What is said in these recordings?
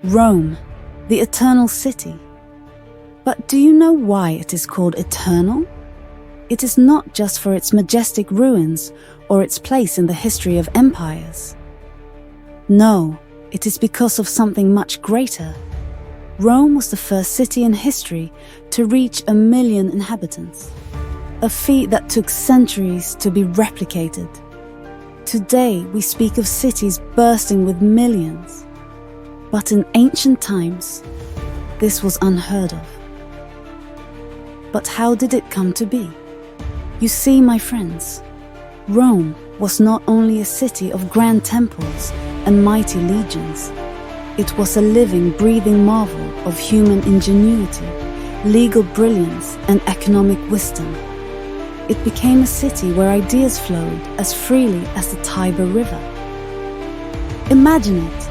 Rome, the eternal city. But do you know why it is called eternal? It is not just for its majestic ruins or its place in the history of empires. No, it is because of something much greater. Rome was the first city in history to reach 1 million inhabitants, a feat that took centuries to be replicated. Today, we speak of cities bursting with millions. But in ancient times, this was unheard of. But how did it come to be? You see, my friends, Rome was not only a city of grand temples and mighty legions. It was a living, breathing marvel of human ingenuity, legal brilliance, and economic wisdom. It became a city where ideas flowed as freely as the Tiber River. Imagine it.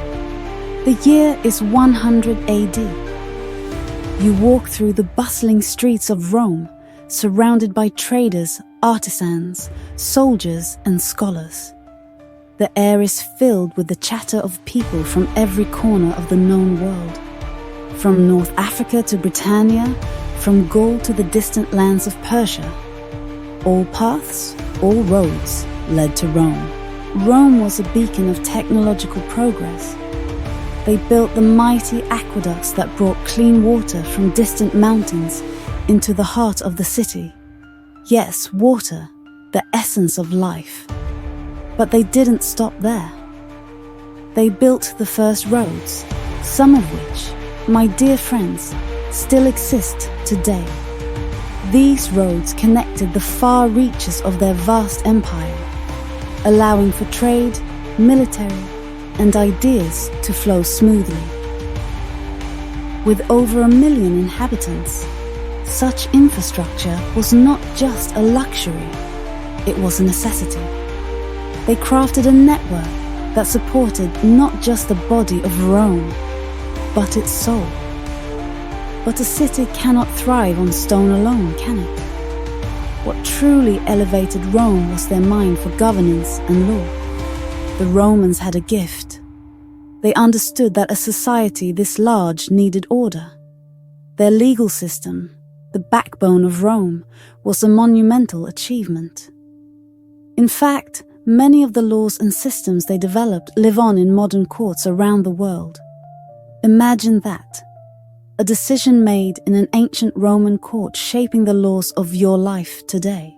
The year is 100 AD. You walk through the bustling streets of Rome, surrounded by traders, artisans, soldiers, and scholars. The air is filled with the chatter of people from every corner of the known world. From North Africa to Britannia, from Gaul to the distant lands of Persia. All paths, all roads led to Rome. Rome was a beacon of technological progress. They built the mighty aqueducts that brought clean water from distant mountains into the heart of the city. Yes, water, the essence of life. But they didn't stop there. They built the first roads, some of which, my dear friends, still exist today. These roads connected the far reaches of their vast empire, allowing for trade, military, and ideas to flow smoothly. With over 1 million inhabitants, such infrastructure was not just a luxury, it was a necessity. They crafted a network that supported not just the body of Rome, but its soul. But a city cannot thrive on stone alone, can it? What truly elevated Rome was their mind for governance and law. The Romans had a gift. They understood that a society this large needed order. Their legal system, the backbone of Rome, was a monumental achievement. In fact, many of the laws and systems they developed live on in modern courts around the world. Imagine that. A decision made in an ancient Roman court shaping the laws of your life today.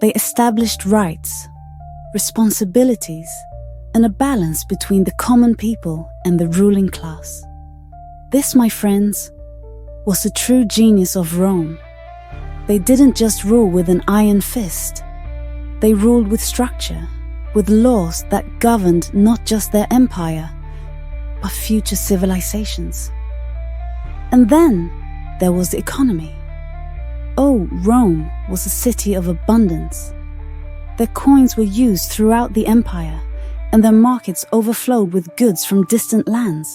They established rights, responsibilities, and a balance between the common people and the ruling class. This, my friends, was the true genius of Rome. They didn't just rule with an iron fist. They ruled with structure, with laws that governed not just their empire, but future civilizations. And then there was the economy. Oh, Rome was a city of abundance. Their coins were used throughout the empire, and their markets overflowed with goods from distant lands,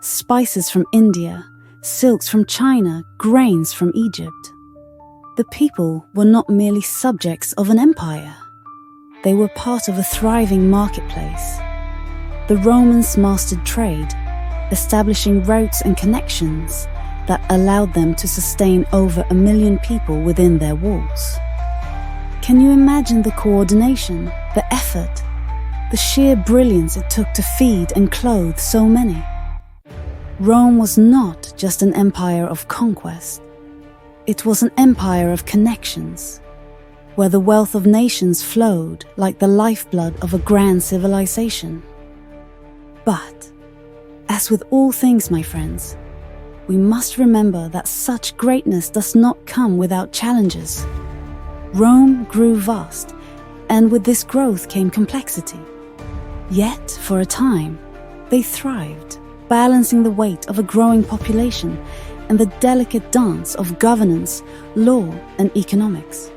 spices from India, silks from China, grains from Egypt. The people were not merely subjects of an empire. They were part of a thriving marketplace. The Romans mastered trade, establishing routes and connections that allowed them to sustain over 1 million people within their walls. Can you imagine the coordination, the effort, the sheer brilliance it took to feed and clothe so many? Rome was not just an empire of conquest. It was an empire of connections, where the wealth of nations flowed like the lifeblood of a grand civilization. But, as with all things, my friends, we must remember that such greatness does not come without challenges. Rome grew vast, and with this growth came complexity. Yet, for a time, they thrived, balancing the weight of a growing population and the delicate dance of governance, law, and economics.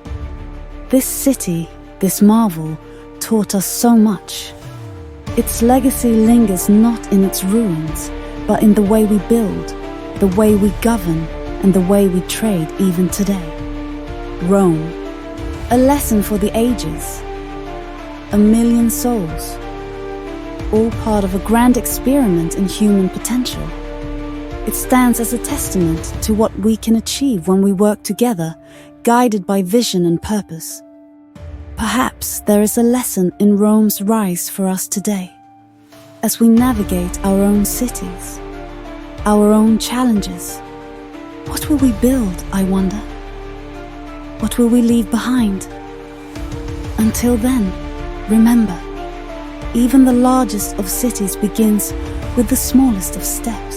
This city, this marvel, taught us so much. Its legacy lingers not in its ruins, but in the way we build, the way we govern, and the way we trade even today. Rome, a lesson for the ages. 1 million souls. all part of a grand experiment in human potential. It stands as a testament to what we can achieve when we work together, guided by vision and purpose. Perhaps there is a lesson in Rome's rise for us today, as we navigate our own cities, our own challenges. What will we build, I wonder? What will we leave behind? Until then, remember, even the largest of cities begins with the smallest of steps.